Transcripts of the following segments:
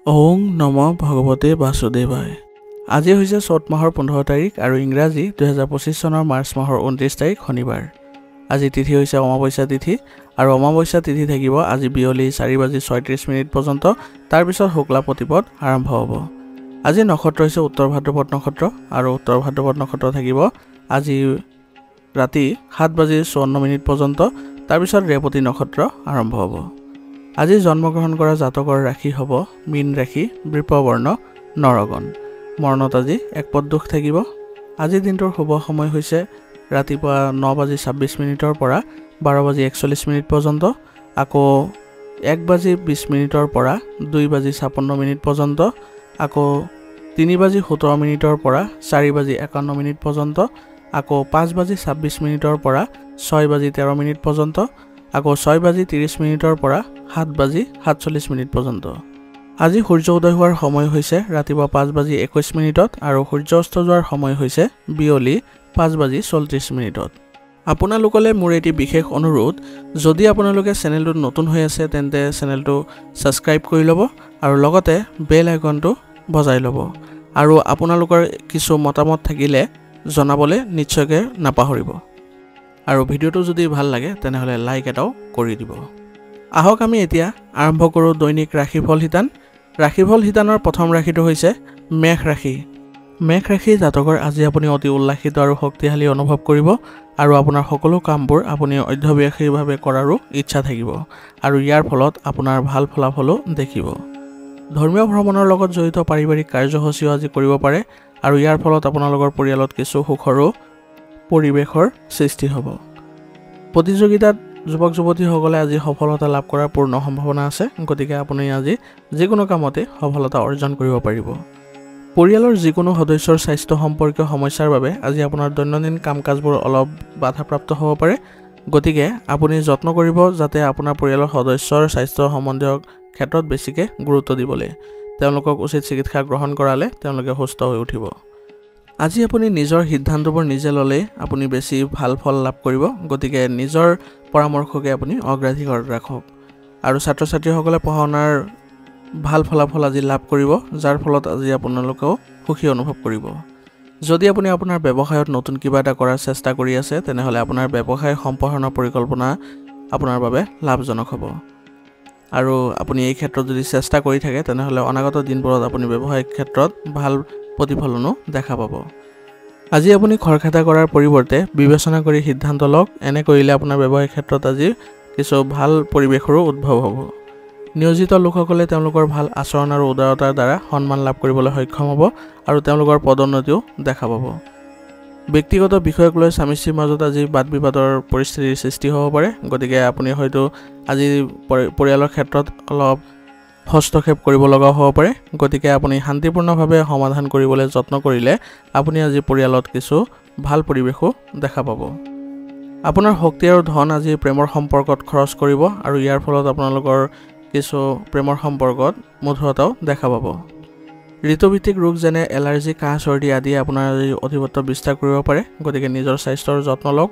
ওং নম ভগৱতে বাসুদেৱায়। আজি হৈছে চ'ত মাহৰ 15 তাৰিখ আৰু ইংৰাজী 2025 চনৰ মাৰ্চ মাহৰ 29 তাৰিখ শনিবাৰ। আজি তিথি হৈছে অমাৱস্যা তিথি আৰু অমাৱস্যা তিথি থাকিব আজি বিয়লি 4:36 পৰ্যন্ত। তাৰ পিছত শুক্লা প্ৰতিপদ আৰম্ভ হ'ব। আজি নক্ষত্ৰ হৈছে উত্তৰ ভাদ্ৰপদ নক্ষত্ৰ আৰু উত্তৰ ভাদ্ৰপদ নক্ষত্ৰ থাকিব আজি ৰাতি 7:54 পৰ্যন্ত। তাৰ পিছত ৰেৱতী নক্ষত্ৰ আৰম্ভ হ'ব। আজি জন্মগ্ৰহণ কৰা জাতকৰ ৰাশি হ'ব মীন ৰাশি, বৃষবৰ্ণ, নৰগণ। মৰণত আজি একপদ দুখ থাকিব। আজি দিনটোৰ শুভ সময় হৈছে ৰাতিপুৱা 9:26 পৰা 12:41 পৰ্যন্ত, আকৌ 1:20 পৰা 2:56 পৰ্যন্ত, আকৌ 3:17 পৰা 4:51 পৰ্যন্ত, আকৌ 5:26 পৰা 6:13 পৰ্যন্ত, আকৌ 6:30 পৰা 7:47 পৰ্যন্ত। আজি সূৰ্য উদয় হোৱাৰ সময় হৈছে ৰাতিপুৱা 5:21 আৰু সূৰ্য অস্ত যোৱাৰ সময় হৈছে বিয়লি 5:34। আপোনালোকলৈ মোৰ এটি বিশেষ অনুৰোধ, যদি আপোনালোকে চেনেলটোত নতুন হৈ আছে তেন্তে চেনেলটো ছাবস্ক্ৰাইব কৰি ল'ব আৰু লগতে বেল আইকনটো বজাই ল'ব। আৰু আপোনালোকৰ কিছু মতামত থাকিলে জনাবলৈ নিশ্চয়কৈ নাপাহৰিব। আৰু ভিডিঅ'টো যদি ভাল লাগে তেনেহ'লে লাইক এটাও কৰি দিব। আহক আমি এতিয়া আৰম্ভ কৰোঁ দৈনিক ৰাশিফল শিতান। ৰাশিফল শিতানৰ প্ৰথম ৰাশিটো হৈছে মেষ ৰাশি। মেষ ৰাশি জাতকৰ আজি আপুনি অতি উল্লাসিত আৰু শক্তিশালী অনুভৱ কৰিব আৰু আপোনাৰ সকলো কামবোৰ আপুনি অধ্যৱসায়ীভাৱে কৰাৰো ইচ্ছা থাকিব আৰু ইয়াৰ ফলত আপোনাৰ ভাল ফলাফলো দেখিব। ধৰ্মীয় ভ্ৰমণৰ লগত জড়িত পাৰিবাৰিক কাৰ্যসূচীও আজি কৰিব পাৰে আৰু ইয়াৰ ফলত আপোনালোকৰ পৰিয়ালত কিছু সুখৰো পৰিৱেশৰ সৃষ্টি হ'ব। প্ৰতিযোগিতাত যুৱক যুৱতীসকলে আজি সফলতা লাভ কৰাৰ পূৰ্ণ সম্ভাৱনা আছে, গতিকে আপুনি আজি যিকোনো কামতে সফলতা অৰ্জন কৰিব পাৰিব। পৰিয়ালৰ যিকোনো সদস্যৰ স্বাস্থ্য সম্পৰ্কীয় সমস্যাৰ বাবে আজি আপোনাৰ দৈনন্দিন কাম কাজবোৰ অলপ বাধাপ্ৰাপ্ত হ'ব পাৰে, গতিকে আপুনি যত্ন কৰিব যাতে আপোনাৰ পৰিয়ালৰ সদস্যৰ স্বাস্থ্য সম্বন্ধীয় ক্ষেত্ৰত বেছিকৈ গুৰুত্ব দিবলৈ। তেওঁলোকক উচিত চিকিৎসা গ্ৰহণ কৰালে তেওঁলোকে সুস্থ হৈ উঠিব। আজি আপুনি নিজৰ সিদ্ধান্তবোৰ নিজে ল'লে আপুনি বেছি ভাল ফল লাভ কৰিব, গতিকে নিজৰ পৰামৰ্শকে আপুনি অগ্ৰাধিকাৰত ৰাখক। আৰু ছাত্ৰ ছাত্ৰীসকলে পঢ়া শুনাৰ ভাল ফলাফল আজি লাভ কৰিব, যাৰ ফলত আজি আপোনালোকেও সুখী অনুভৱ কৰিব। যদি আপুনি আপোনাৰ ব্যৱসায়ত নতুন কিবা এটা কৰাৰ চেষ্টা কৰি আছে তেনেহ'লে আপোনাৰ ব্যৱসায় সম্প্ৰসাৰণৰ পৰিকল্পনা আপোনাৰ বাবে লাভজনক হ'ব। আৰু আপুনি এই ক্ষেত্ৰত যদি চেষ্টা কৰি থাকে তেনেহ'লে অনাগত দিনবোৰত আপুনি ব্যৱসায়িক ক্ষেত্ৰত ভাল প্ৰতিফলনো দেখা পাব। আজি আপুনি খৰখেদা কৰাৰ পৰিৱৰ্তে বিবেচনা কৰি সিদ্ধান্ত লওক। এনে কৰিলে আপোনাৰ ব্যৱসায়িক ক্ষেত্ৰত আজি কিছু ভাল পৰিৱেশৰো উদ্ভৱ হ'ব। নিয়োজিত লোকসকলে তেওঁলোকৰ ভাল আচৰণ আৰু উদাৰতাৰ দ্বাৰা সন্মান লাভ কৰিবলৈ সক্ষম হ'ব আৰু তেওঁলোকৰ পদোন্নতিও দেখা পাব। ব্যক্তিগত বিষয়ক লৈ স্বামী স্ত্ৰীৰ মাজত আজি বাদ বিবাদৰ পৰিস্থিতিৰ সৃষ্টি হ'ব পাৰে, গতিকে আপুনি হয়তো আজি পৰিয়ালৰ ক্ষেত্ৰত অলপ হস্তক্ষেপ কৰিব লগা হ'ব পাৰে, গতিকে আপুনি শান্তিপূৰ্ণভাৱে সমাধান কৰিবলৈ যত্ন কৰিলে আপুনি আজি পৰিয়ালত কিছু ভাল পৰিৱেশো দেখা পাব। আপোনাৰ শক্তি আৰু ধন আজি প্ৰেমৰ সম্পৰ্কত খৰচ কৰিব আৰু ইয়াৰ ফলত আপোনালোকৰ কিছু প্ৰেমৰ সম্পৰ্কত মধুৰতাও দেখা পাব। ঋতুভিত্তিক ৰোগ যেনে এলাৰ্জি, কাহ, চৰ্দি আদি আপোনাৰ অধিপত্য বিস্তাৰ কৰিব পাৰে, গতিকে নিজৰ স্বাস্থ্যৰ যত্ন লওক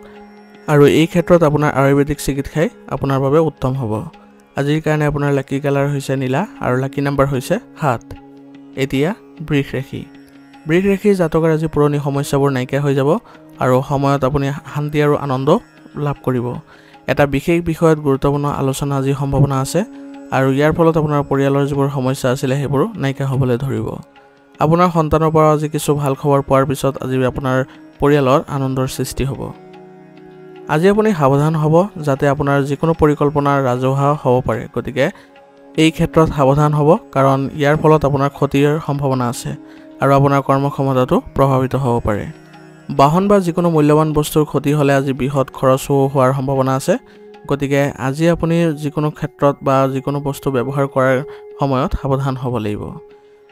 আৰু এই ক্ষেত্ৰত আপোনাৰ আয়ুৰ্বেদিক চিকিৎসাই আপোনাৰ বাবে উত্তম হ'ব। আজিৰ কাৰণে আপোনাৰ লাকি কালাৰ হৈছে নীলা আৰু লাকি নাম্বাৰ হৈছে 7। এতিয়া বৃষ ৰাশি। বৃষ ৰাশিৰ জাতকৰ আজি পুৰণি সমস্যাবোৰ নাইকিয়া হৈ যাব আৰু সময়ত আপুনি শান্তি আৰু আনন্দ লাভ কৰিব। এটা বিশেষ বিষয়ত গুৰুত্বপূৰ্ণ আলোচনা আজি সম্ভাৱনা আছে আৰু ইয়াৰ ফলত আপোনাৰ পৰিয়ালৰ যিবোৰ সমস্যা আছিলে সেইবোৰো নাইকিয়া হ'বলৈ ধৰিব। আপোনাৰ সন্তানৰ পৰা আজি কিছু ভাল খবৰ পোৱাৰ পিছত আজি আপোনাৰ পৰিয়ালৰ আনন্দৰ সৃষ্টি হ'ব। আজি আপুনি সাৱধান হ'ব যাতে আপোনাৰ যিকোনো পৰিকল্পনা ৰাজহুৱা হ'ব পাৰে, গতিকে এই ক্ষেত্ৰত সাৱধান হ'ব কাৰণ ইয়াৰ ফলত আপোনাৰ ক্ষতিৰ সম্ভাৱনা আছে আৰু আপোনাৰ কৰ্মক্ষমতাটো প্ৰভাৱিত হ'ব পাৰে। বাহন বা যিকোনো মূল্যৱান বস্তুৰ ক্ষতি হ'লে আজি বৃহৎ খৰচ হোৱাৰ সম্ভাৱনা আছে, গতিকে আজি আপুনি যিকোনো ক্ষেত্ৰত বা যিকোনো বস্তু ব্যৱহাৰ কৰাৰ সময়ত সাৱধান হ'ব লাগিব।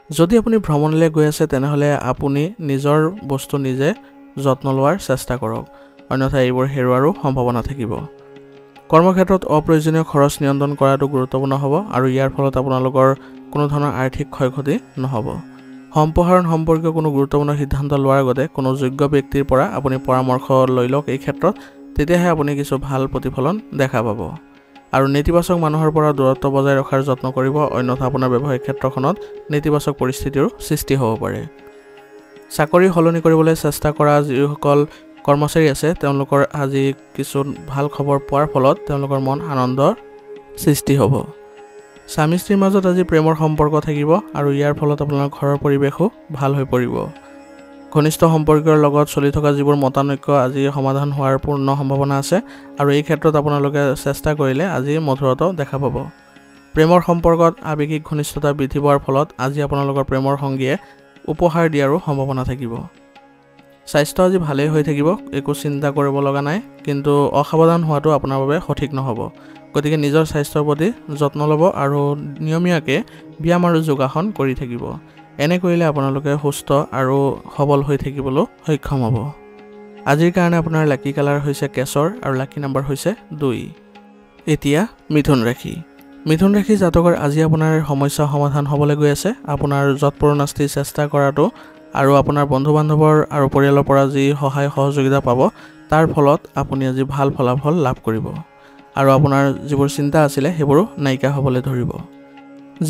যদি আপুনি ভ্ৰমণলৈ গৈ আছে তেনেহ'লে আপুনি নিজৰ বস্তু নিজে যত্ন লোৱাৰ চেষ্টা কৰক, অন্যথা এইবোৰ হেৰুৱাৰো সম্ভাৱনা থাকিব। কৰ্মক্ষেত্ৰত অপ্ৰয়োজনীয় খৰচ নিয়ন্ত্ৰণ কৰাটো গুৰুত্বপূৰ্ণ হ'ব আৰু ইয়াৰ ফলত আপোনালোকৰ কোনো ধৰণৰ আৰ্থিক ক্ষয়ক্ষতি নহ'ব। সম্প্ৰসাৰণ সম্পৰ্কীয় কোনো গুৰুত্বপূৰ্ণ সিদ্ধান্ত লোৱাৰ আগতে কোনো যোগ্য ব্যক্তিৰ পৰা আপুনি পৰামৰ্শ লৈ লওক এই ক্ষেত্ৰত, তেতিয়াহে আপুনি কিছু ভাল প্ৰতিফলন দেখা পাব। আৰু নেতিবাচক মানুহৰ পৰা দূৰত্ব বজাই ৰখাৰ যত্ন কৰিব অন্যথা আপোনাৰ ব্যৱসায়িক ক্ষেত্ৰখনত নেতিবাচক পৰিস্থিতিৰ সৃষ্টি হ'ব পাৰে চাকৰি হলনি কৰিবলৈ চেষ্টা কৰা যিসকল কৰ্মচাৰী আছে তেওঁলোকৰ আজি কিছু ভাল খবৰ পোৱাৰ ফলত তেওঁলোকৰ মন আনন্দৰ সৃষ্টি হ'ব স্বামী স্ত্ৰীৰ মাজত আজি প্ৰেমৰ সম্পৰ্ক থাকিব আৰু ইয়াৰ ফলত আপোনাৰ ঘৰৰ পৰিৱেশো ভাল হৈ পৰিব ঘনিষ্ঠ সম্পৰ্কৰ লগত চলি থকা যিবোৰ মতানৈক্য আজি সমাধান হোৱাৰ পূৰ্ণ সম্ভাৱনা আছে আৰু এই ক্ষেত্ৰত আপোনালোকে চেষ্টা কৰিলে আজি মধুৰতা দেখা পাব প্ৰেমৰ সম্পৰ্কত আৱেগিক ঘনিষ্ঠতা বৃদ্ধি পোৱাৰ ফলত আজি আপোনালোকৰ প্ৰেমৰ সংগীয়ে উপহাৰ দিয়াৰো সম্ভাৱনা থাকিব স্বাস্থ্য আজি ভালেই হৈ থাকিব একো চিন্তা কৰিব লগা নাই কিন্তু অসাৱধান হোৱাটো আপোনাৰ বাবে সঠিক নহ'ব গতিকে নিজৰ স্বাস্থ্যৰ প্ৰতি যত্ন ল'ব আৰু নিয়মীয়াকৈ ব্যায়াম আৰু যোগাসন কৰি থাকিব এনে কৰিলে আপোনালোকে সুস্থ আৰু সবল হৈ থাকিবলৈ সক্ষম হ'ব আজিৰ কাৰণে আপোনাৰ লাকি কালাৰ হৈছে কেশৰ আৰু লাকি নম্বৰ হৈছে 2 এতিয়া মিথুন ৰাশি জাতকৰ আজি আপোনাৰ সমস্যা সমাধান হ'বলৈ গৈ আছে আপোনাৰ যৎপৰোনাস্তি চেষ্টা কৰাটো আৰু আপোনাৰ বন্ধু বান্ধৱৰ আৰু পৰিয়ালৰ পৰা যি সহায় সহযোগিতা পাব তাৰ ফলত আপুনি আজি ভাল ফলাফল লাভ কৰিব আৰু আপোনাৰ যিবোৰ চিন্তা আছিলে সেইবোৰ নাইকিয়া হ'বলৈ ধৰিব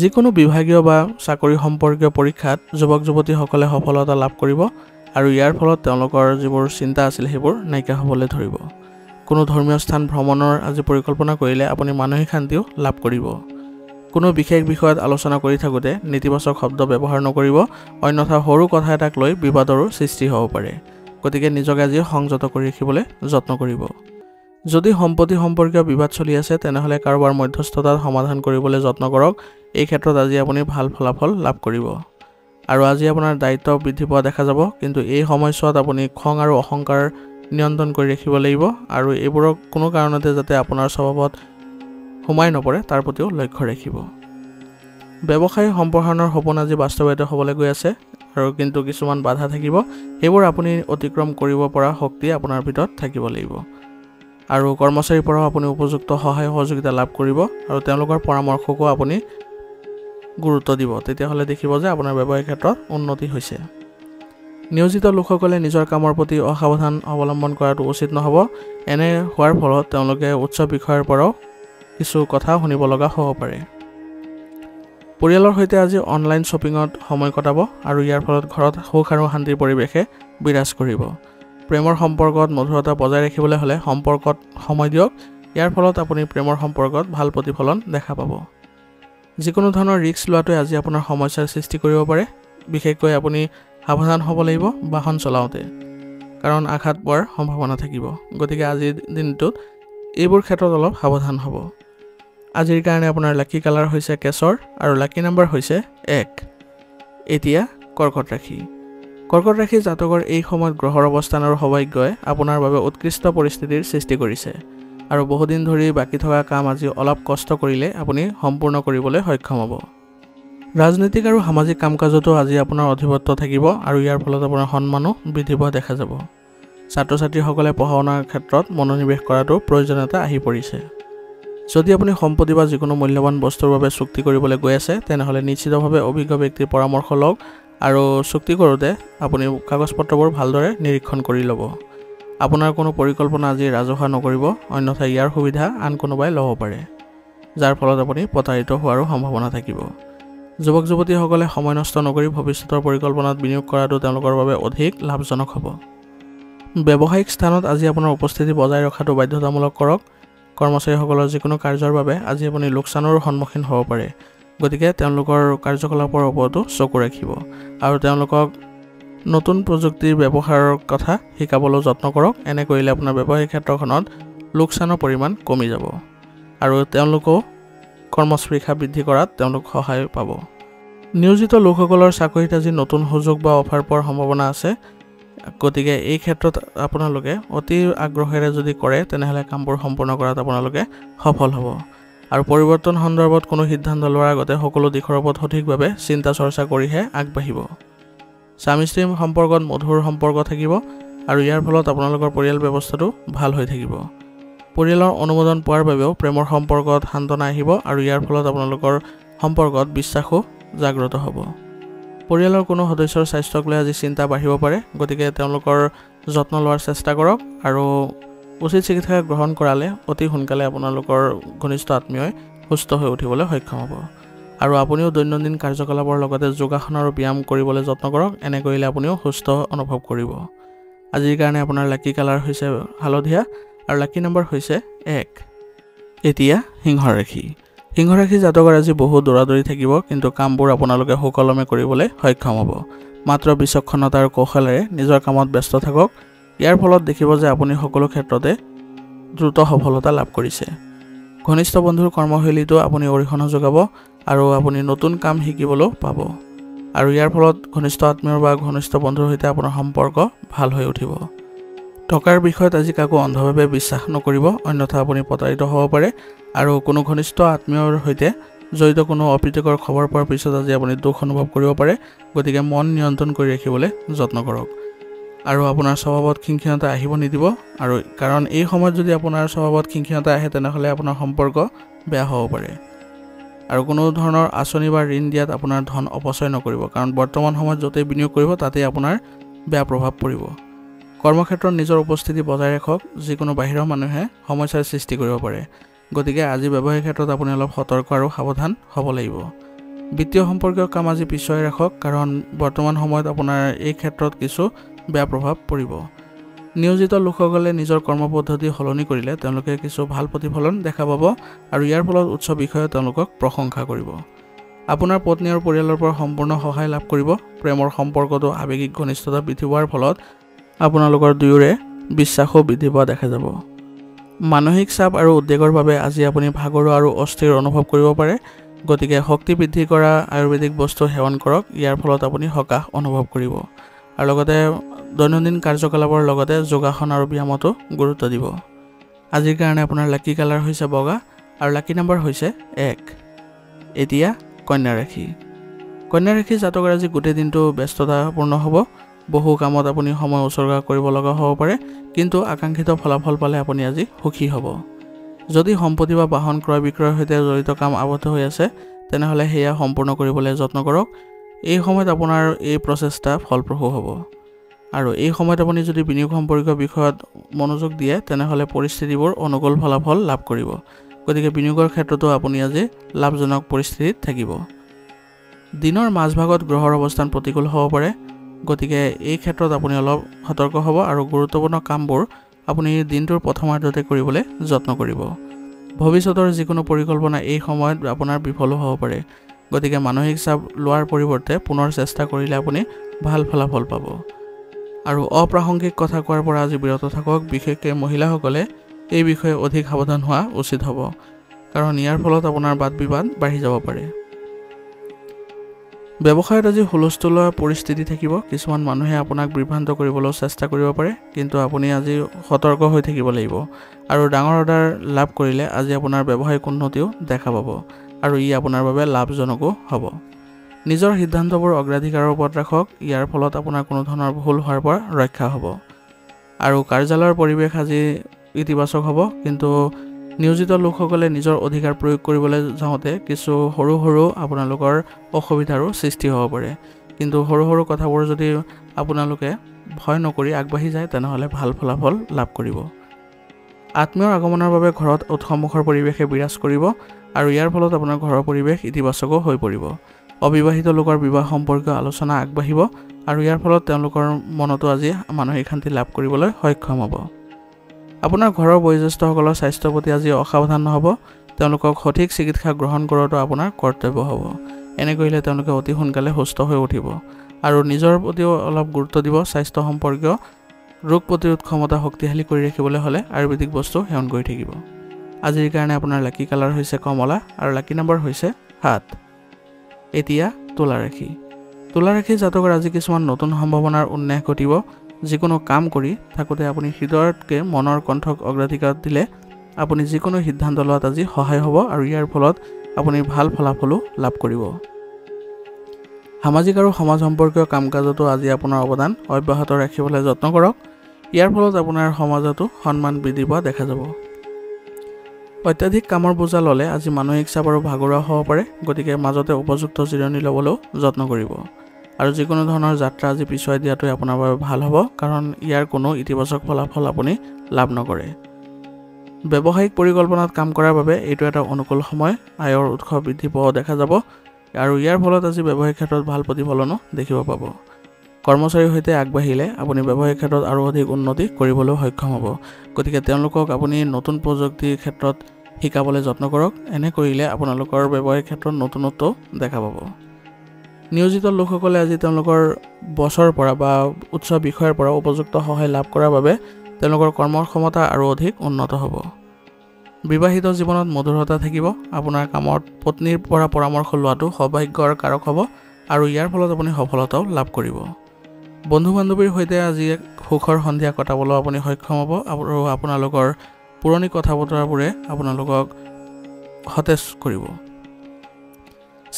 যিকোনো বিভাগীয় বা চাকৰি সম্পৰ্কীয় পৰীক্ষাত যুৱক যুৱতীসকলে সফলতা লাভ কৰিব আৰু ইয়াৰ ফলত তেওঁলোকৰ যিবোৰ চিন্তা আছিলে সেইবোৰ নাইকিয়া হ'বলৈ ধৰিব কোনো ধৰ্মীয় স্থান ভ্ৰমণৰ আজি পৰিকল্পনা কৰিলে আপুনি মানসিক শান্তিও লাভ কৰিব কোনো বিশেষ বিষয়ত আলোচনা কৰি থাকোঁতে নেতিবাচক শব্দ ব্যৱহাৰ নকৰিব অন্যথা সৰু কথা এটাক লৈ বিবাদৰো সৃষ্টি হ'ব পাৰে গতিকে নিজকে আজি সংযত কৰি ৰাখিবলৈ যত্ন কৰিব যদি সম্পত্তি সম্পৰ্কীয় বিবাদ চলি আছে তেনেহলে কাৰোবাৰ মধ্যস্থতাত সমাধান কৰিবলৈ যত্ন কৰক এই ক্ষেত্ৰত আজি আপুনি ভাল ফলাফল লাভ কৰিব আৰু আজি আপোনাৰ দায়িত্ব বৃদ্ধি পোৱা দেখা যাব কিন্তু এই সময়ছোৱাত আপুনি খং আৰু অহংকাৰ নিয়ন্ত্ৰণ কৰি ৰাখিব লাগিব আৰু এইবোৰক কোনো কাৰণতে যাতে আপোনাৰ স্বভাৱত সোমাই নপৰে তাৰ প্ৰতিও লক্ষ্য ৰাখিব ব্যৱসায় সম্প্ৰসাৰণৰ সপোন আজি বাস্তৱায়িত হ'বলৈ গৈ আছে আৰু কিন্তু কিছুমান বাধা থাকিব সেইবোৰ আপুনি অতিক্ৰম কৰিব পৰা শক্তি আপোনাৰ ভিতৰত থাকিব লাগিব আৰু কৰ্মচাৰীৰ পৰা আপুনি উপযুক্ত সহায় সহযোগিতা লাভ কৰিব আৰু তেওঁলোকৰ পৰামৰ্শকো আপুনি গুৰুত্ব দিব তেতিয়াহ'লে দেখিব যে আপোনাৰ ব্যৱসায়িক ক্ষেত্ৰত উন্নতি হৈছে নিয়োজিত লোকসকলে নিজৰ কামৰ প্ৰতি অসাৱধান অৱলম্বন কৰাটো উচিত নহ'ব এনে হোৱাৰ ফলত তেওঁলোকে উচ্চ বিষয়ৰ পৰাও কিছু কথা শুনিব লগা হ'ব পাৰে পৰিয়ালৰ সৈতে আজি অনলাইন শ্বপিঙত সময় কটাব আৰু ইয়াৰ ফলত ঘৰত সুখ আৰু শান্তিৰ পৰিৱেশে বিৰাজ কৰিব প্ৰেমৰ সম্পৰ্কত মধুৰতা বজাই ৰাখিবলৈ হ'লে সম্পৰ্কত সময় দিয়ক ইয়াৰ ফলত আপুনি প্ৰেমৰ সম্পৰ্কত ভাল প্ৰতিফলন দেখা পাব যিকোনো ধৰণৰ ৰিস্ক লোৱাটোৱে আজি আপোনাৰ সমস্যাৰ সৃষ্টি কৰিব পাৰে বিশেষকৈ আপুনি সাৱধান হ'ব লাগিব বাহন চলাওঁতে কাৰণ আঘাত পোৱাৰ সম্ভাৱনা থাকিব গতিকে আজিৰ দিনটোত এইবোৰ ক্ষেত্ৰত অলপ সাৱধান হ'ব আজিৰ কাৰণে আপোনাৰ লাকি কালাৰ হৈছে কেশৰ আৰু লাকি নম্বৰ হৈছে 1 এতিয়া কৰ্কট ৰাশি জাতকৰ এই সময়ত গ্ৰহৰ অৱস্থান আৰু সৌভাগ্যই আপোনাৰ বাবে উৎকৃষ্ট পৰিস্থিতিৰ সৃষ্টি কৰিছে আৰু বহুদিন ধৰি বাকি থকা কাম আজি অলপ কষ্ট কৰিলে আপুনি সম্পূৰ্ণ কৰিবলৈ সক্ষম হ'ব ৰাজনৈতিক আৰু সামাজিক কাম-কাজতো আজি আপোনাৰ অধিপত্য থাকিব আৰু ইয়াৰ ফলত আপোনাৰ সন্মানো বৃদ্ধি পোৱা দেখা যাব ছাত্ৰ-ছাত্ৰীসকলে পঢ়া-শুনাৰ ক্ষেত্ৰত মনোনিৱেশ কৰাটো প্ৰয়োজনীয়তা আহি পৰিছে যদি আপুনি সম্পত্তি বা যিকোনো মূল্যৱান বস্তুৰ বাবে চুক্তি কৰিবলৈ গৈ আছে তেনেহ'লে নিশ্চিতভাৱে অভিজ্ঞ ব্যক্তিৰ পৰামৰ্শ লওক আৰু চুক্তি কৰোঁতে আপুনি কাগজ-পত্ৰবোৰ ভালদৰে নিৰীক্ষণ কৰি ল'ব আপোনাৰ কোনো পৰিকল্পনা আজি ৰাজহুৱা নকৰিব অন্যথা ইয়াৰ সুবিধা আন কোনোবাই ল'ব পাৰে যাৰ ফলত আপুনি প্ৰতাৰিত হোৱাৰো সম্ভাৱনা থাকিব যুৱক যুৱতীসকলে সময় নষ্ট নকৰি ভৱিষ্যতৰ পৰিকল্পনাত বিনিয়োগ কৰাটো তেওঁলোকৰ বাবে অধিক লাভজনক হ'ব ব্যৱসায়িক স্থানত আজি আপোনাৰ উপস্থিতি বজাই ৰখাটো বাধ্যতামূলক কৰক কৰ্মচাৰীসকলৰ যিকোনো কাৰ্যৰ বাবে আজি আপুনি লোকচানৰো সন্মুখীন হ'ব পাৰে গতিকে তেওঁলোকৰ কাৰ্যকলাপৰ ওপৰতো চকু ৰাখিব আৰু তেওঁলোকক নতুন প্ৰযুক্তিৰ ব্যৱহাৰৰ কথা শিকাবলৈ যত্ন কৰক এনে কৰিলে আপোনাৰ ব্যৱসায়িক ক্ষেত্ৰখনত লোকচানৰ পৰিমাণ কমি যাব আৰু তেওঁলোকো কৰ্মস্পৃহা বৃদ্ধি কৰাত তেওঁলোক সহায় পাব নিয়োজিত লোকসকলৰ চাকৰিত আজি নতুন সুযোগ বা অফাৰ পোৱাৰ সম্ভাৱনা আছে গতিকে এই ক্ষেত্ৰত আপোনালোকে অতি আগ্ৰহেৰে যদি কৰে তেনেহ'লে কামবোৰ সম্পূৰ্ণ কৰাত আপোনালোকে সফল হ'ব আৰু পৰিৱৰ্তন সন্দৰ্ভত কোনো সিদ্ধান্ত লোৱাৰ আগতে সকলো দিশৰ ওপৰত সঠিকভাৱে চিন্তা চৰ্চা কৰিহে আগবাঢ়িব স্বামী স্ত্ৰীৰ সম্পৰ্কত মধুৰ সম্পৰ্ক থাকিব আৰু ইয়াৰ ফলত আপোনালোকৰ পৰিয়াল ব্যৱস্থাটো ভাল হৈ থাকিব পৰিয়ালৰ অনুমোদন পোৱাৰ বাবেও প্ৰেমৰ সম্পৰ্কত সান্তনা আহিব আৰু ইয়াৰ ফলত আপোনালোকৰ সম্পৰ্কত বিশ্বাসো জাগ্ৰত হ'ব পৰিয়ালৰ কোনো সদস্যৰ স্বাস্থ্যক লৈ আজি চিন্তা বাঢ়িব পাৰে গতিকে তেওঁলোকৰ যত্ন লোৱাৰ চেষ্টা কৰক আৰু উচিত চিকিৎসা গ্ৰহণ কৰালে অতি সোনকালে আপোনালোকৰ ঘনিষ্ঠ আত্মীয়ই সুস্থ হৈ উঠিবলৈ সক্ষম হ'ব। আৰু আপুনিও দৈনন্দিন কাৰ্যকলাপৰ লগতে যোগাসন আৰু ব্যায়াম কৰিবলৈ যত্ন কৰক। এনে কৰিলে আপুনিও সুস্থ অনুভৱ কৰিব। আজিৰ কাৰণে আপোনাৰ লাকি কালাৰ হৈছে হালধীয়া আৰু লাকি নম্বৰ হৈছে 1। এতিয়া সিংহ ৰাশি। সিংহ ৰাশি জাতকৰ আজি বহু দৌৰাদৌৰি থাকিব, কিন্তু কামবোৰ আপোনালোকে সুকলমে কৰিবলৈ সক্ষম হ'ব। মাত্ৰ বিচক্ষণতা আৰু কৌশলেৰে নিজৰ কামত ব্যস্ত থাকক। ইয়াৰ ফলত দেখিব যে আপুনি সকলো ক্ষেত্ৰতে দ্ৰুত সফলতা লাভ কৰিছে। ঘনিষ্ঠ বন্ধুৰ কৰ্মশৈলীটো আপুনি অৰিহণা যোগাব আৰু আপুনি নতুন কাম শিকিবলৈও পাব। আৰু ইয়াৰ ফলত ঘনিষ্ঠ আত্মীয় বা ঘনিষ্ঠ বন্ধুৰ সৈতে আপোনাৰ সম্পৰ্ক ভাল হৈ উঠিব। টকাৰ বিষয়ত আজি কাকো অন্ধভাৱে বিশ্বাস নকৰিব, অন্যথা আপুনি প্ৰতাৰিত হ'ব পাৰে। আৰু কোনো ঘনিষ্ঠ আত্মীয়ৰ সৈতে জড়িত কোনো অপ্ৰীতিকৰ খবৰ পোৱাৰ পিছত আজি আপুনি দুখ অনুভৱ কৰিব পাৰে। গতিকে মন নিয়ন্ত্ৰণ কৰি ৰাখিবলৈ যত্ন কৰক। আৰু আপোনাৰ স্বভাৱত খিংখিঙতা আহিব নিদিব, আৰু কাৰণ এই সময়ত যদি আপোনাৰ স্বভাৱত খিংখিঙতা আহে তেনেহ'লে আপোনাৰ সম্পৰ্ক বেয়া হ'ব পাৰে। আৰু কোনো ধৰণৰ আঁচনি বা ঋণ দিয়াত আপোনাৰ ধন অপচয় নকৰিব, কাৰণ বৰ্তমান সময়ত য'তেই বিনিয়োগ কৰিব তাতেই আপোনাৰ বেয়া প্ৰভাৱ পৰিব। কৰ্মক্ষেত্ৰত নিজৰ উপস্থিতি বজাই ৰাখক। যিকোনো বাহিৰৰ মানুহে সমস্যাৰ সৃষ্টি কৰিব পাৰে। গতিকে আজি ব্যৱসায়িক ক্ষেত্ৰত আপুনি অলপ সতৰ্ক আৰু সাৱধান হ'ব লাগিব। বিত্তীয় সম্পৰ্কীয় কাম আজি পিছুৱাই ৰাখক, কাৰণ বৰ্তমান সময়ত আপোনাৰ এই ক্ষেত্ৰত কিছু বেয়া প্ৰভাৱ পৰিব। নিয়োজিত লোকসকলে নিজৰ কৰ্ম পদ্ধতি সলনি কৰিলে তেওঁলোকে কিছু ভাল প্ৰতিফলন দেখা পাব, আৰু ইয়াৰ ফলত উচ্চ বিষয়ে তেওঁলোকক প্ৰশংসা কৰিব। আপোনাৰ পত্নী আৰু পৰিয়ালৰ পৰা সম্পূৰ্ণ সহায় লাভ কৰিব। প্ৰেমৰ সম্পৰ্কটো আৱেগিক ঘনিষ্ঠতা বৃদ্ধি পোৱাৰ ফলত আপোনালোকৰ দুয়োৰে বিশ্বাসো বৃদ্ধি পোৱা দেখা যাব। মানসিক চাপ আৰু উদ্বেগৰ বাবে আজি আপুনি ভাগৰুৱা আৰু অস্থিৰ অনুভৱ কৰিব পাৰে। গতিকে শক্তি বৃদ্ধি কৰা আয়ুৰ্বেদিক বস্তু সেৱন কৰক। ইয়াৰ ফলত আপুনি সকাহ অনুভৱ কৰিব। আৰু লগতে দৈনন্দিন কাৰ্যকলাপৰ লগতে যোগাসন আৰু ব্যায়ামতো গুৰুত্ব দিব। আজিৰ কাৰণে আপোনাৰ লাকি কালাৰ হৈছে বগা আৰু লাকি নম্বৰ হৈছে 1। এতিয়া কন্যা ৰাশি। কন্যা ৰাশি জাতকৰ আজি গোটেই দিনটো ব্যস্ততাপূৰ্ণ হ'ব। বহু কামত আপুনি সময় উচৰ্গা কৰিব লগা হ'ব পাৰে, কিন্তু আকাংক্ষিত ফলাফল পালে আপুনি আজি সুখী হ'ব। যদি সম্পত্তি বা বাহন ক্ৰয় বিক্ৰয়ৰ সৈতে জড়িত কাম আবদ্ধ হৈ আছে তেনেহ'লে সেয়া সম্পূৰ্ণ কৰিবলৈ যত্ন কৰক। এই সময়ত আপোনাৰ এই প্ৰচেষ্টা ফলপ্ৰসূ হ'ব। আৰু এই সময়ত আপুনি যদি বিনিয়োগ সম্পৰ্কীয় বিষয়ত মনোযোগ দিয়ে তেনেহ'লে পৰিস্থিতিবোৰ অনুকূল ফলাফল লাভ কৰিব। গতিকে বিনিয়োগৰ ক্ষেত্ৰতো আপুনি আজি লাভজনক পৰিস্থিতিত থাকিব। দিনৰ মাজভাগত গ্ৰহৰ অৱস্থান প্ৰতিকূল হ'ব পাৰে। গতিকে এই ক্ষেত্ৰত আপুনি অলপ সতৰ্ক হ'ব আৰু গুৰুত্বপূৰ্ণ কামবোৰ আপুনি দিনটোৰ প্ৰথমাৰ্ধতে কৰিবলৈ যত্ন কৰিব। ভৱিষ্যতৰ যিকোনো পৰিকল্পনা এই সময়ত আপোনাৰ বিফলো হ'ব পাৰে। গতিকে মানসিক চাপ লোৱাৰ পৰিৱৰ্তে পুনৰ চেষ্টা কৰিলে আপুনি ভাল ফলাফল পাব। আৰু অপ্ৰাসংগিক কথা কোৱাৰ পৰা আজি বিৰত থাকক। বিশেষকৈ মহিলাসকলে এই বিষয়ে অধিক সাৱধান হোৱা উচিত হ'ব, কাৰণ ইয়াৰ ফলত আপোনাৰ বাদ বিবাদ বাঢ়ি যাব পাৰে। ব্যৱসায়ত আজি হুলস্থুলীয়া পৰিস্থিতি থাকিব। কিছুমান মানুহে আপোনাক বিভ্ৰান্ত কৰিবলৈ চেষ্টা কৰিব পাৰে, কিন্তু আপুনি আজি সতৰ্ক হৈ থাকিব লাগিব। আৰু ডাঙৰ অৰ্ডাৰ লাভ কৰিলে আজি আপোনাৰ ব্যৱসায়িক উন্নতিও দেখা পাব, আৰু ই আপোনাৰ বাবে লাভজনকো হ'ব। নিজৰ সিদ্ধান্তবোৰ অগ্ৰাধিকাৰৰ ওপৰত ৰাখক। ইয়াৰ ফলত আপোনাৰ কোনো ধৰণৰ ভুল হোৱাৰ পৰা ৰক্ষা হ'ব। আৰু কাৰ্যালয়ৰ পৰিৱেশ আজি ইতিবাচক হ'ব, কিন্তু নিয়োজিত লোকসকলে নিজৰ অধিকাৰ প্ৰয়োগ কৰিবলৈ যাওঁতে কিছু সৰু সৰু আপোনালোকৰ অসুবিধাৰো সৃষ্টি হ'ব পাৰে। কিন্তু সৰু সৰু কথাবোৰ যদি আপোনালোকে ভয় নকৰি আগবাঢ়ি যায় তেনেহ'লে ভাল ফলাফল লাভ কৰিব। আত্মীয়ৰ আগমনৰ বাবে ঘৰত উৎসৱমুখৰ পৰিৱেশে বিৰাজ কৰিব, আৰু ইয়াৰ ফলত আপোনাৰ ঘৰৰ পৰিৱেশ ইতিবাচকো হৈ পৰিব। অবিবাহিত লোকৰ বিবাহ সম্পৰ্কীয় আলোচনা আগবাঢ়িব, আৰু ইয়াৰ ফলত তেওঁলোকৰ মনতো আজি মানসিক শান্তি লাভ কৰিবলৈ সক্ষম হ'ব। আপোনাৰ ঘৰৰ বয়োজ্যেষ্ঠসকলৰ স্বাস্থ্যৰ প্ৰতি আজি অসাৱধান নহ'ব। তেওঁলোকক সঠিক চিকিৎসা গ্ৰহণ কৰাটো আপোনাৰ কৰ্তব্য হ'ব। এনে কৰিলে তেওঁলোকে অতি সোনকালে সুস্থ হৈ উঠিব। আৰু নিজৰ প্ৰতিও অলপ গুৰুত্ব দিব। স্বাস্থ্য সম্পৰ্কীয় ৰোগ প্ৰতিৰোধ ক্ষমতা শক্তিশালী কৰি ৰাখিবলৈ হ'লে আয়ুৰ্বেদিক বস্তু সেৱন কৰি থাকিব। আজিৰ কাৰণে আপোনাৰ লাকি কালাৰ হৈছে কমলা আৰু লাকি নম্বৰ হৈছে 7। এতিয়া তুলা ৰাশি। তুলা ৰাশি জাতকৰ আজি কিছুমান নতুন সম্ভাৱনাৰ উন্মেষ ঘটিব। যিকোনো কাম কৰি থাকোঁতে আপুনি হৃদয়তকৈ মনৰ কণ্ঠক অগ্ৰাধিকাৰ দিলে আপুনি যিকোনো সিদ্ধান্ত লোৱাত আজি সহায় হ'ব, আৰু ইয়াৰ ফলত আপুনি ভাল ফলাফলো লাভ কৰিব। সামাজিক আৰু সমাজ সম্পৰ্কীয় কাম কাজতো আজি আপোনাৰ অৱদান অব্যাহত ৰাখিবলৈ যত্ন কৰক। ইয়াৰ ফলত আপোনাৰ সমাজতো সন্মান বৃদ্ধি পোৱা দেখা যাব। অত্যাধিক কামৰ বোজা ল'লে আজি মানসিক চাপ আৰু ভাগৰুৱা হ'ব পাৰে। গতিকে মাজতে উপযুক্ত জিৰণি ল'বলৈও যত্ন কৰিব। আৰু যিকোনো ধৰণৰ যাত্ৰা আজি পিছুৱাই দিয়াটোৱে আপোনাৰ বাবে ভাল হ'ব, কাৰণ ইয়াৰ কোনো ইতিবাচক ফলাফল আপুনি লাভ নকৰে। ব্যৱসায়িক পৰিকল্পনাত কাম কৰাৰ বাবে এইটো এটা অনুকূল সময়। আয়ৰ উৎস বৃদ্ধি পোৱা দেখা যাব আৰু ইয়াৰ ফলত আজি ব্যৱসায়িক ক্ষেত্ৰত ভাল প্ৰতিফলনো দেখিব পাব। কৰ্মচাৰীৰ সৈতে আগবাঢ়িলে আপুনি ব্যৱসায়িক ক্ষেত্ৰত আৰু অধিক উন্নতি কৰিবলৈ সক্ষম হ'ব। গতিকে তেওঁলোকক আপুনি নতুন প্ৰযুক্তিৰ ক্ষেত্ৰত শিকাবলৈ যত্ন কৰক। এনে কৰিলে আপোনালোকৰ ব্যৱসায়িক ক্ষেত্ৰত নতুনত্ব দেখা পাব। নিয়োজিত লোকসকলে আজি তেওঁলোকৰ বছৰৰ পৰা বা উচ্চ বিষয়ৰ পৰা উপযুক্ত সহায় লাভ কৰাৰ বাবে তেওঁলোকৰ কৰ্মক্ষমতা আৰু অধিক উন্নত হ'ব। বিবাহিত জীৱনত মধুৰতা থাকিব। আপোনাৰ কামত পত্নীৰ পৰা পৰামৰ্শ লোৱাটো সৌভাগ্যৰ কাৰক হ'ব আৰু ইয়াৰ ফলত আপুনি সফলতাও লাভ কৰিব। বন্ধু বান্ধৱীৰ সৈতে আজি সুখৰ সন্ধিয়া কটাবলৈ আপুনি সক্ষম হ'ব আৰু আপোনালোকৰ পুৰণি কথা বতৰাবোৰে আপোনালোকক সতেজ কৰিব।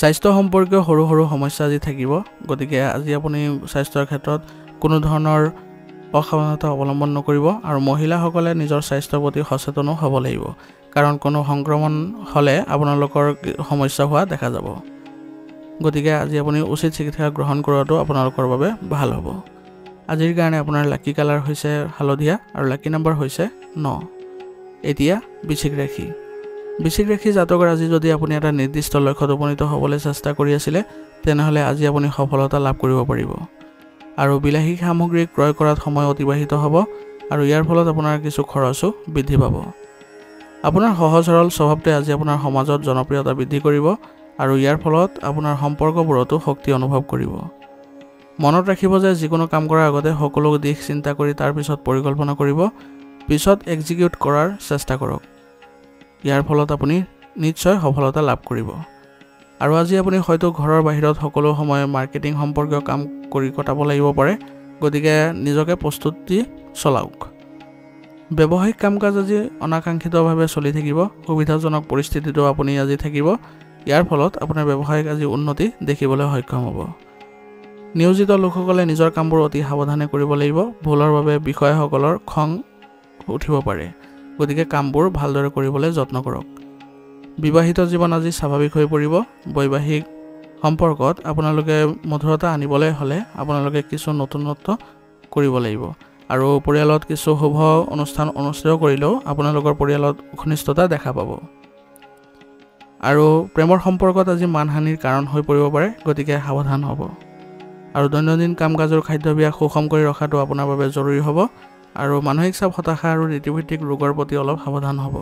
স্বাস্থ্য সম্পৰ্কীয় সৰু সৰু সমস্যা আজি থাকিব। গতিকে আজি আপুনি স্বাস্থ্যৰ ক্ষেত্ৰত কোনো ধৰণৰ অসাৱধানতা অৱলম্বন নকৰিব আৰু মহিলাসকলে নিজৰ স্বাস্থ্যৰ প্ৰতি সচেতনো হ'ব লাগিব, কাৰণ কোনো সংক্ৰমণ হ'লে আপোনালোকৰ সমস্যা হোৱা দেখা যাব। গতিকে আজি আপুনি উচিত চিকিৎসা গ্ৰহণ কৰাটো আপোনালোকৰ বাবে ভাল হ'ব। আজিৰ কাৰণে আপোনাৰ লাকি কালাৰ হৈছে হালধীয়া আৰু লাকি নম্বৰ হৈছে 9। এতিয়া বৃশ্চিক ৰাশি। বৃশ্চিক ৰাশি জাতকৰ আজি যদি আপুনি এটা নিৰ্দিষ্ট লক্ষ্যত উপনীত হ'বলৈ চেষ্টা কৰি আছিলে, তেনেহ'লে আজি আপুনি সফলতা লাভ কৰিব পাৰিব আৰু বিলাসী সামগ্ৰী ক্ৰয় কৰাত সময় অতিবাহিত হ'ব আৰু ইয়াৰ ফলত আপোনাৰ কিছু খৰচো বৃদ্ধি পাব। আপোনাৰ সহজ সৰল স্বভাৱটোৱে আজি আপোনাৰ সমাজত জনপ্ৰিয়তা বৃদ্ধি কৰিব আৰু ইয়াৰ ফলত আপোনাৰ সম্পৰ্কবোৰতো শক্তি অনুভৱ কৰিব। মনত ৰাখিব যে যিকোনো কাম কৰাৰ আগতে সকলো দিশ চিন্তা কৰি তাৰ পিছত পৰিকল্পনা কৰিব, পিছত এক্সিকিউট কৰাৰ চেষ্টা কৰক। ইয়াৰ ফলত আপুনি নিশ্চয় সফলতা লাভ কৰিব। আৰু আজি আপুনি হয়তো ঘৰৰ বাহিৰত সকলো সময় মাৰ্কেটিং সম্পৰ্কীয় কাম কৰি কটাব লাগিব পাৰে। গতিকে নিজকে প্ৰস্তুতি চলাওক। ব্যৱসায়িক কাম কাজ আজি অনাকাংক্ষিতভাৱে চলি থাকিব। সুবিধাজনক পৰিস্থিতিটো আপুনি আজি থাকিব। ইয়াৰ ফলত আপোনাৰ ব্যৱসায়িক আজি উন্নতি দেখিবলৈ সক্ষম হ'ব। নিয়োজিত লোকসকলে নিজৰ কামবোৰ অতি সাৱধানে কৰিব লাগিব। ভুলৰ বাবে বিষয়াসকলৰ খং উঠিব পাৰে। গতিকে কামবোৰ ভালদৰে কৰিবলৈ যত্ন কৰক। বিবাহিত জীৱন আজি স্বাভাৱিক হৈ পৰিব। বৈবাহিক সম্পৰ্কত আপোনালোকে মধুৰতা আনিবলৈ হ'লে আপোনালোকে কিছু নতুনত্ব কৰিব লাগিব আৰু পৰিয়ালত কিছু শুভ অনুষ্ঠান অনুষ্ঠিত কৰিলেও আপোনালোকৰ পৰিয়ালত ঘনিষ্ঠতা দেখা পাব। আৰু প্ৰেমৰ সম্পৰ্কত আজি মানহানিৰ কাৰণ হৈ পৰিব পাৰে। গতিকে সাৱধান হ'ব আৰু দৈনন্দিন কাম কাজৰ খাদ্যাভ্যাস সুষম কৰি ৰখাটো আপোনাৰ বাবে জৰুৰী হ'ব আৰু মানসিক চাপ, হতাশা আৰু ঋতুভিত্তিক ৰোগৰ প্ৰতি অলপ সাৱধান হ'ব।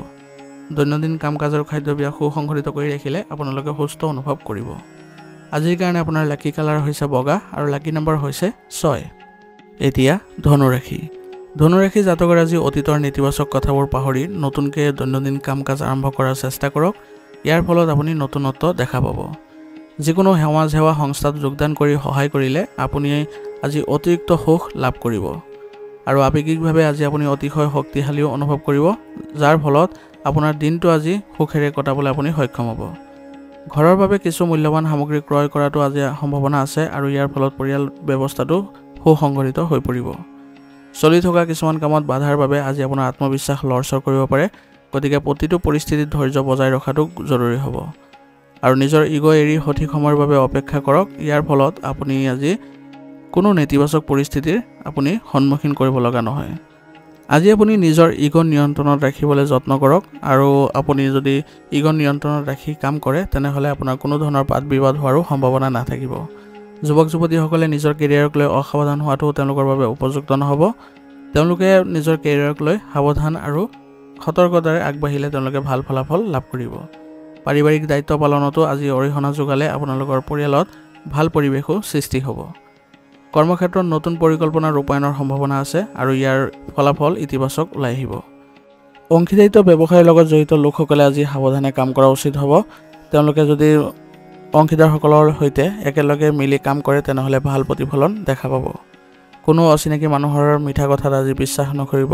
দৈনন্দিন কাম কাজৰ খাদ্যাভ্যাস সুসংগঠিত কৰি ৰাখিলে আপোনালোকে সুস্থ অনুভৱ কৰিব। আজিৰ কাৰণে আপোনাৰ লাকি কালাৰ হৈছে বগা আৰু লাকি নম্বৰ হৈছে 6। এতিয়া ধনুৰাশি। ধনুৰাশি জাতকৰ আজি অতীতৰ নেতিবাচক কথাবোৰ পাহৰি নতুনকৈ দৈনন্দিন কাম কাজ আৰম্ভ কৰাৰ চেষ্টা কৰক। ইয়াৰ ফলত আপুনি নতুনত্ব দেখা পাব। যিকোনো সমাজ সেৱা সংস্থাত যোগদান কৰি সহায় কৰিলে আপুনি আজি অতিৰিক্ত সুখ লাভ কৰিব আৰু আৱেগিকভাৱে আজি আপুনি অতিশয় শক্তিশালীও অনুভৱ কৰিব, যাৰ ফলত আপোনাৰ দিনটো আজি সুখেৰে কটাবলৈ আপুনি সক্ষম হ'ব। ঘৰৰ বাবে কিছু মূল্যৱান সামগ্ৰী ক্ৰয় কৰাটো আজি সম্ভাৱনা আছে আৰু ইয়াৰ ফলত পৰিয়াল ব্যৱস্থাটো সুসংগঠিত হৈ পৰিব। চলি থকা কিছুমান কামত বাধাৰ বাবে আজি আপোনাৰ আত্মবিশ্বাস লৰচৰ কৰিব পাৰে। গতিকে প্ৰতিটো পৰিস্থিতিত ধৈৰ্য বজাই ৰখাটো জৰুৰী হ'ব আৰু নিজৰ ইগ' এৰি সঠিক সময়ৰ বাবে অপেক্ষা কৰক। ইয়াৰ ফলত আপুনি আজি কোনো নেতিবাচক পৰিস্থিতিৰ আপুনি সন্মুখীন কৰিব লগা নহয়। আজি আপুনি নিজৰ ইগ' নিয়ন্ত্ৰণত ৰাখিবলৈ যত্ন কৰক আৰু আপুনি যদি ইগ' নিয়ন্ত্ৰণত ৰাখি কাম কৰে তেনেহ'লে আপোনাৰ কোনো ধৰণৰ বাদ বিবাদ হোৱাৰো সম্ভাৱনা নাথাকিব। যুৱক যুৱতীসকলে নিজৰ কেৰিয়াৰক লৈ অসাৱধান হোৱাটো তেওঁলোকৰ বাবে উপযুক্ত নহ'ব। তেওঁলোকে নিজৰ কেৰিয়াৰক লৈ সাৱধান আৰু সতৰ্কতাৰে আগবাঢ়িলে তেওঁলোকে ভাল ফলাফল লাভ কৰিব। পাৰিবাৰিক দায়িত্ব পালনতো আজি অৰিহণা যোগালে আপোনালোকৰ পৰিয়ালত ভাল পৰিৱেশো সৃষ্টি হ'ব। কৰ্মক্ষেত্ৰত নতুন পৰিকল্পনা ৰূপায়ণৰ সম্ভাৱনা আছে আৰু ইয়াৰ ফলাফল ইতিবাচক ওলাই আহিব। অংশীদাৰিত্ব ব্যৱসায়ৰ লগত জড়িত লোকসকলে আজি সাৱধানে কাম কৰা উচিত হ'ব। তেওঁলোকে যদি অংশীদাৰসকলৰ সৈতে একেলগে মিলি কাম কৰে তেনেহ'লে ভাল প্ৰতিফলন দেখা পাব। কোনো অচিনাকি মানুহৰ মিঠা কথাত আজি বিশ্বাস নকৰিব।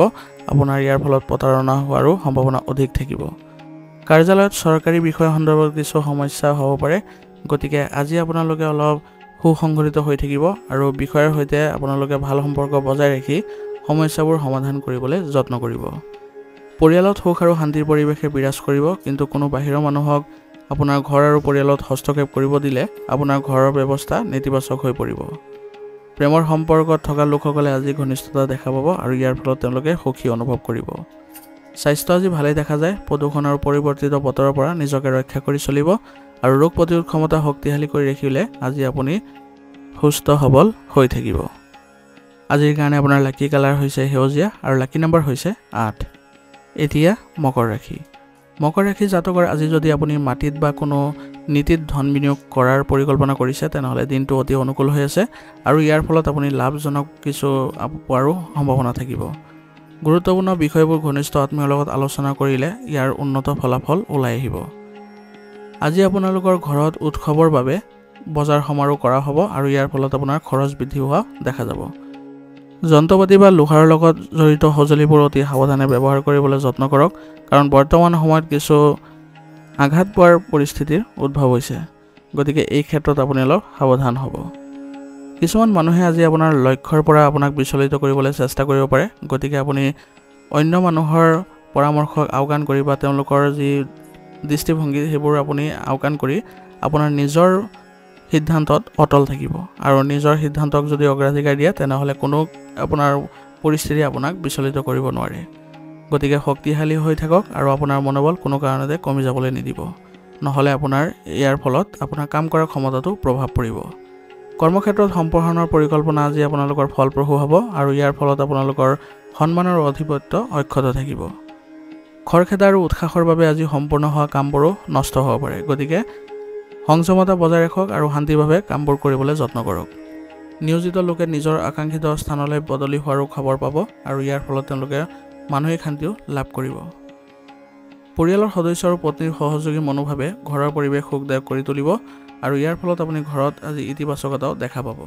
আপোনাৰ ইয়াৰ ফলত প্ৰতাৰণা হোৱাৰো সম্ভাৱনা অধিক থাকিব। কাৰ্যালয়ত চৰকাৰী বিষয় সন্দৰ্ভত কিছু সমস্যা হ'ব পাৰে। গতিকে আজি আপোনালোকে অলপ সুসংগঠিত হৈ থাকিব আৰু বিষয়ৰ সৈতে আপোনালোকে ভাল সম্পৰ্ক বজাই ৰাখি সমস্যাবোৰ সমাধান কৰিবলৈ যত্ন কৰিব। পৰিয়ালত সুখ আৰু শান্তিৰ পৰিৱেশে বিৰাজ কৰিব, কিন্তু কোনো বাহিৰৰ মানুহক আপোনাৰ ঘৰ আৰু পৰিয়ালত হস্তক্ষেপ কৰিব দিলে আপোনাৰ ঘৰৰ ব্যৱস্থা নেতিবাচক হৈ পৰিব। প্ৰেমৰ সম্পৰ্কত থকা লোকসকলে আজি ঘনিষ্ঠতা দেখা পাব আৰু ইয়াৰ ফলত তেওঁলোকে সুখী অনুভৱ কৰিব। স্বাস্থ্য আজি ভালেই দেখা যায়। প্ৰদূষণ আৰু পৰিৱৰ্তিত বতৰৰ পৰা নিজকে ৰক্ষা কৰি চলিব আৰু ৰোগ প্ৰতিৰোধ ক্ষমতা শক্তিশালী কৰি ৰাখিলে আজি আপুনি সুস্থ সবল হৈ থাকিব। আজিৰ কাৰণে আপোনাৰ লাকি কালাৰ হৈছে সেউজীয়া আৰু লাকি নম্বৰ হৈছে 8। এতিয়া মকৰ ৰাশি। মকৰ ৰাশি জাতকৰ আজি যদি আপুনি মাটিত বা কোনো নীতিত ধন বিনিয়োগ কৰাৰ পৰিকল্পনা কৰিছে তেনেহ'লে দিনটো অতি অনুকূল হৈ আছে আৰু ইয়াৰ ফলত আপুনি লাভজনক কিছু পোৱাৰো সম্ভাৱনা থাকিব। গুৰুত্বপূৰ্ণ বিষয়বোৰ ঘনিষ্ঠ আত্মীয়ৰ লগত আলোচনা কৰিলে ইয়াৰ উন্নত ফলাফল ওলাই আহিব। আজি আপোনালোকৰ ঘৰত উৎসৱৰ বাবে বজাৰ সমাৰোহ কৰা হ'ব আৰু ইয়াৰ ফলত আপোনাৰ খৰচ বৃদ্ধি হোৱা দেখা যাব। যন্ত্ৰপাতি বা লোহাৰ লগত জড়িত সঁজুলিবোৰ অতি সাৱধানে ব্যৱহাৰ কৰিবলৈ যত্ন কৰক, কাৰণ বৰ্তমান সময়ত কিছু আঘাত পোৱাৰ পৰিস্থিতিৰ উদ্ভৱ হৈছে। গতিকে এই ক্ষেত্ৰত আপুনি অলপ সাৱধান হ'ব। কিছুমান মানুহে আজি আপোনাৰ লক্ষ্যৰ পৰা আপোনাক বিচলিত কৰিবলৈ চেষ্টা কৰিব পাৰে। গতিকে আপুনি অন্য মানুহৰ পৰামৰ্শক আওকাণ কৰি বা তেওঁলোকৰ যি দৃষ্টিভংগী সেইবোৰ আপুনি আওকাণ কৰি আপোনাৰ নিজৰ সিদ্ধান্তত অটল থাকিব আৰু নিজৰ সিদ্ধান্তক যদি অগ্ৰাধিকাৰ দিয়ে তেনেহ'লে কোনো আপোনাৰ পৰিস্থিতি আপোনাক বিচলিত কৰিব নোৱাৰে। গতিকে শক্তিশালী হৈ থাকক আৰু আপোনাৰ মনোবল কোনো কাৰণতে কমি যাবলৈ নিদিব, নহ'লে আপোনাৰ ইয়াৰ ফলত আপোনাৰ কাম কৰাৰ ক্ষমতাটো প্ৰভাৱ পৰিব। কৰ্মক্ষেত্ৰত সম্প্ৰসাৰণৰ পৰিকল্পনা আজি আপোনালোকৰ ফলপ্ৰসূ হ'ব আৰু ইয়াৰ ফলত আপোনালোকৰ সন্মানৰ আধিপত্য অক্ষত থাকিব। খৰখেদা আৰু উৎসাহৰ বাবে আজি সম্পূৰ্ণ হোৱা কামবোৰো নষ্ট হ'ব পাৰে। গতিকে সংযমতা বজাই ৰাখক আৰু শান্তিভাৱে কামবোৰ কৰিবলৈ যত্ন কৰক। নিয়োজিত লোকে নিজৰ আকাংক্ষিত স্থানলৈ বদলি হোৱাৰো খবৰ পাব আৰু ইয়াৰ ফলত তেওঁলোকে মানসিক শান্তিও লাভ কৰিব। পৰিয়ালৰ সদস্য আৰু পত্নীৰ সহযোগী মনোভাৱে ঘৰৰ পৰিৱেশ সুখদায়ক কৰি তুলিব আৰু ইয়াৰ ফলত আপুনি ঘৰত আজি ইতিবাচকতাও দেখা পাব।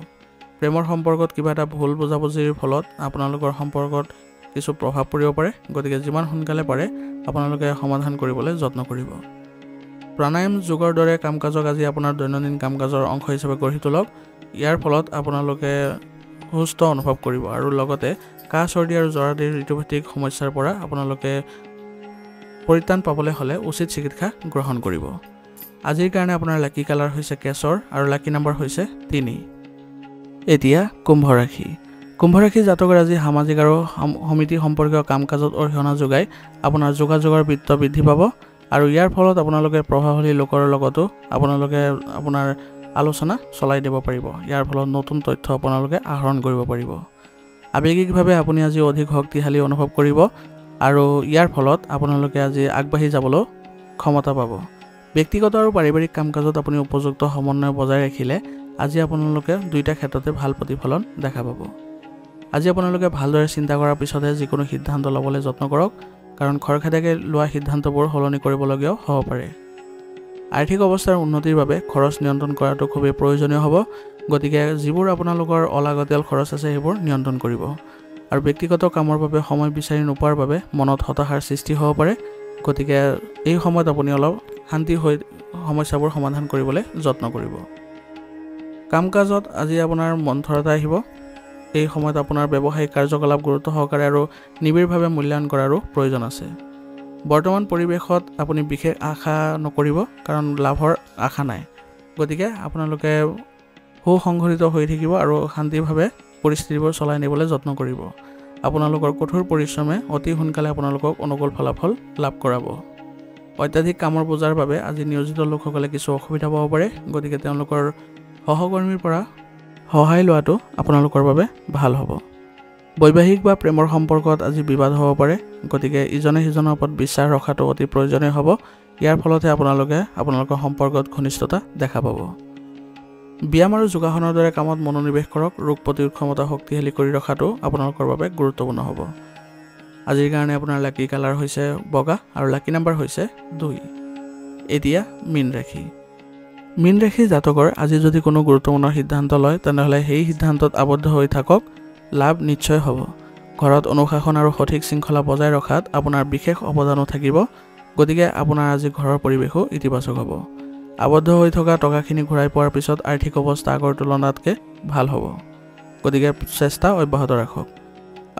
প্ৰেমৰ সম্পৰ্কত কিবা এটা ভুল বুজাবুজিৰ ফলত আপোনালোকৰ সম্পৰ্কত কিছু প্ৰভাৱ পৰিব পাৰে। গতিকে যিমান সোনকালে পাৰে আপোনালোকে সমাধান কৰিবলৈ যত্ন কৰিব। প্ৰাণায়াম যোগৰ দৰে কাম কাজক আজি আপোনাৰ দৈনন্দিন কাম কাজৰ অংশ হিচাপে গঢ়ি তোলক। ইয়াৰ ফলত আপোনালোকে সুস্থ অনুভৱ কৰিব আৰু লগতে কাহ চৰ্দি আৰু জ্বৰ আদিৰ ঋতুভিত্তিক সমস্যাৰ পৰা আপোনালোকে পৰিত্ৰাণ পাবলৈ হ'লে উচিত চিকিৎসা গ্ৰহণ কৰিব। আজিৰ কাৰণে আপোনাৰ লাকি কালাৰ হৈছে কেশৰ আৰু লাকি নম্বৰ হৈছে 3। এতিয়া কুম্ভ ৰাশি। কুম্ভ ৰাশি জাতকৰ আজি সামাজিক আৰু সমিতি সম্পৰ্কীয় কাম কাজত অৰিহণা যোগাই আপোনাৰ যোগাযোগৰ বৃত্ত বৃদ্ধি পাব আৰু ইয়াৰ ফলত আপোনালোকে প্ৰভাৱশালী লোকৰ লগতো আপোনালোকে আপোনাৰ আলোচনা চলাই দিব পাৰিব। ইয়াৰ ফলত নতুন তথ্য আপোনালোকে আহৰণ কৰিব পাৰিব। আৱেগিকভাৱে আপুনি আজি অধিক শক্তিশালী অনুভৱ কৰিব আৰু ইয়াৰ ফলত আপোনালোকে আজি আগবাঢ়ি যাবলৈ ক্ষমতা পাব। ব্যক্তিগত আৰু পাৰিবাৰিক কাম কাজত আপুনি উপযুক্ত সমন্বয় বজাই ৰাখিলে আজি আপোনালোকে দুয়োটা ক্ষেত্ৰতে ভাল প্ৰতিফলন দেখা পাব। আজি আপোনালোকে ভালদৰে চিন্তা কৰাৰ পিছতহে যিকোনো সিদ্ধান্ত ল'বলৈ যত্ন কৰক, কাৰণ খৰখেদাকৈ লোৱা সিদ্ধান্তবোৰ সলনি কৰিবলগীয়াও হ'ব পাৰে। আৰ্থিক অৱস্থাৰ উন্নতিৰ বাবে খৰচ নিয়ন্ত্ৰণ কৰাটো খুবেই প্ৰয়োজনীয় হ'ব। গতিকে যিবোৰ আপোনালোকৰ অলাগতিয়াল খৰচ আছে সেইবোৰ নিয়ন্ত্ৰণ কৰিব আৰু ব্যক্তিগত কামৰ বাবে সময় বিচাৰি নোপোৱাৰ বাবে মনত হতাশাৰ সৃষ্টি হ'ব পাৰে। গতিকে এই সময়ত আপুনি অলপ শান্তি হৈ সমস্যাবোৰ সমাধান কৰিবলৈ যত্ন কৰিব। কাম কাজত আজি আপোনাৰ মন্থৰতা আহিব। এই সময়ত আপোনাৰ ব্যৱসায়িক কাৰ্যকলাপ গুৰুত্ব সহকাৰে আৰু নিবিড়ভাৱে মূল্যায়ন কৰাৰো প্ৰয়োজন আছে। বৰ্তমান পৰিৱেশত আপুনি বিশেষ আশা নকৰিব, কাৰণ লাভৰ আশা নাই। গতিকে আপোনালোকে সুসংগঠিত হৈ থাকিব আৰু শান্তিভাৱে পৰিস্থিতিবোৰ চলাই নিবলৈ যত্ন কৰিব। আপোনালোকৰ কঠোৰ পৰিশ্ৰমে অতি সোনকালে আপোনালোকক অনুকূল ফলাফল লাভ কৰাব। অত্যাধিক কামৰ বোজাৰ বাবে আজি নিয়োজিত লোকসকলে কিছু অসুবিধা পাব পাৰে। গতিকে তেওঁলোকৰ সহকৰ্মীৰ পৰা সহায় লোৱাটো আপোনালোকৰ বাবে ভাল হ'ব। বৈবাহিক বা প্ৰেমৰ সম্পৰ্কত আজি বিবাদ হ'ব পাৰে। গতিকে ইজনে সিজনৰ ওপৰত বিশ্বাস ৰখাটো অতি প্ৰয়োজনীয় হ'ব। ইয়াৰ ফলতহে আপোনালোকে আপোনালোকৰ সম্পৰ্কত ঘনিষ্ঠতা দেখা পাব। ব্যায়াম আৰু যোগাসনৰ দৰে কামত মনোনিৱেশ কৰক। ৰোগ প্ৰতিৰোধ ক্ষমতা শক্তিশালী কৰি ৰখাটো আপোনালোকৰ বাবে গুৰুত্বপূৰ্ণ হ'ব। আজিৰ কাৰণে আপোনাৰ লাকি কালাৰ হৈছে বগা আৰু লাকি নম্বৰ হৈছে 2। এতিয়া মীন ৰাশি। মীন ৰাশি জাতকৰ আজি যদি কোনো গুৰুত্বপূৰ্ণ সিদ্ধান্ত লয় তেনেহ'লে সেই সিদ্ধান্তত আবদ্ধ হৈ থাকক, লাভ নিশ্চয় হ'ব। ঘৰত অনুশাসন আৰু সঠিক শৃংখলা বজাই ৰখাত আপোনাৰ বিশেষ অৱদানো থাকিব। গতিকে আপোনাৰ আজি ঘৰৰ পৰিৱেশো ইতিবাচক হ'ব। আবদ্ধ হৈ থকা টকাখিনি ঘূৰাই পোৱাৰ পিছত আৰ্থিক অৱস্থা আগৰ তুলনাতকৈ ভাল হ'ব। গতিকে চেষ্টা অব্যাহত ৰাখক।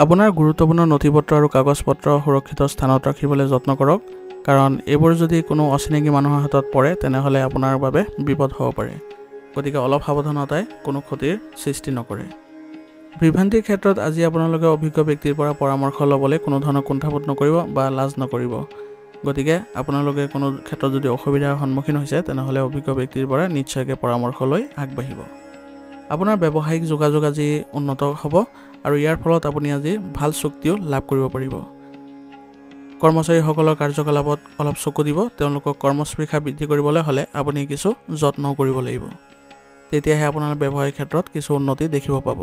আপোনাৰ গুৰুত্বপূৰ্ণ নথিপত্ৰ আৰু কাগজ পত্ৰ সুৰক্ষিত স্থানত ৰাখিবলৈ যত্ন কৰক, কাৰণ এইবোৰ যদি কোনো অচিনাকি মানুহৰ হাতত পৰে তেনেহ'লে আপোনাৰ বাবে বিপদ হ'ব পাৰে। গতিকে অলপ সাৱধানতাই কোনো ক্ষতিৰ সৃষ্টি নকৰে। বিভ্ৰান্তিৰ ক্ষেত্ৰত আজি আপোনালোকে অভিজ্ঞ ব্যক্তিৰ পৰা পৰামৰ্শ ল'বলৈ কোনো ধৰণৰ কুণ্ঠাবোধ নকৰিব বা লাজ নকৰিব। গতিকে আপোনালোকে কোনো ক্ষেত্ৰত যদি অসুবিধাৰ সন্মুখীন হৈছে তেনেহ'লে অভিজ্ঞ ব্যক্তিৰ পৰা নিশ্চয়কৈ পৰামৰ্শ লৈ আগবাঢ়িব। আপোনাৰ ব্যৱসায়িক যোগাযোগ আজি উন্নত হ'ব আৰু ইয়াৰ ফলত আপুনি আজি ভাল চুক্তিও লাভ কৰিব পাৰিব। কৰ্মচাৰীসকলৰ কাৰ্যকলাপত অলপ চকু দিব। তেওঁলোকক কৰ্মস্পৃহা বৃদ্ধি কৰিবলৈ হ'লে আপুনি কিছু যত্নও কৰিব লাগিব। তেতিয়াহে আপোনাৰ ব্যৱসায়িক ক্ষেত্ৰত কিছু উন্নতি দেখিব পাব।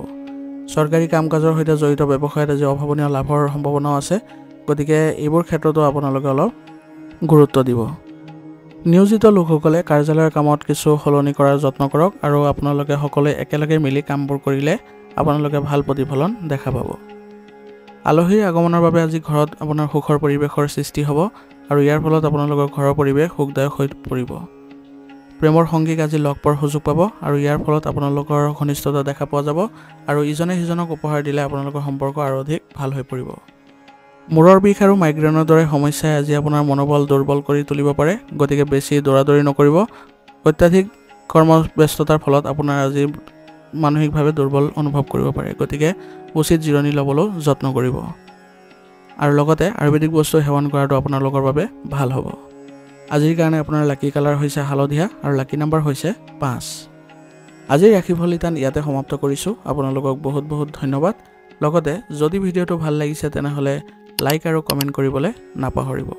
চৰকাৰী কাম কাজৰ সৈতে জড়িত ব্যৱসায়ত আজি অভাৱনীয় লাভৰ সম্ভাৱনাও আছে। গতিকে এইবোৰ ক্ষেত্ৰতো আপোনালোকে অলপ গুৰুত্ব দিব। নিয়োজিত লোকসকলে কাৰ্যালয়ৰ কামত কিছু সলনি কৰাৰ যত্ন কৰক আৰু আপোনালোকে সকলোৱে একেলগে মিলি কামবোৰ কৰিলে আপোনালোকে ভাল প্ৰতিফলন দেখা পাব। আলহীৰ আগমনৰ বাবে আজি ঘৰত আপোনাৰ সুখৰ পৰিৱেশৰ সৃষ্টি হ'ব আৰু ইয়াৰ ফলত আপোনালোকৰ ঘৰৰ পৰিৱেশ সুখদায়ক হৈ পৰিব। প্ৰেমৰ সংগীক আজি লগ পোৱাৰ সুযোগ পাব আৰু ইয়াৰ ফলত আপোনালোকৰ ঘনিষ্ঠতা দেখা পোৱা যাব আৰু ইজনে সিজনক উপহাৰ দিলে আপোনালোকৰ সম্পৰ্ক আৰু অধিক ভাল হৈ পৰিব। মূৰৰ বিষ আৰু মাইগ্ৰেনৰ দৰে সমস্যাই আজি আপোনাৰ মনোবল দুৰ্বল কৰি তুলিব পাৰে। গতিকে বেছি দৌৰাদৌৰি নকৰিব। অত্যাধিক কৰ্মব্যস্ততাৰ ফলত আপোনাৰ আজি মানসিকভাৱে দুৰ্বল অনুভৱ কৰিব পাৰে। গতিকে উচিত জিৰণি ল'বলৈও যত্ন কৰিব আৰু লগতে আয়ুৰ্বেদিক বস্তু সেৱন কৰাটো আপোনালোকৰ বাবে ভাল হ'ব। আজিৰ কাৰণে আপোনাৰ লাকি কালাৰ হৈছে হালধীয়া আৰু লাকি নাম্বাৰ হৈছে 5। আজিৰ ৰাশিফল নিদান ইয়াতে সমাপ্ত কৰিছোঁ। আপোনালোকক বহুত বহুত ধন্যবাদ। লগতে যদি ভিডিঅ'টো ভাল লাগিছে তেনেহ'লে লাইক আৰু কমেণ্ট কৰিবলৈ নাপাহৰিব।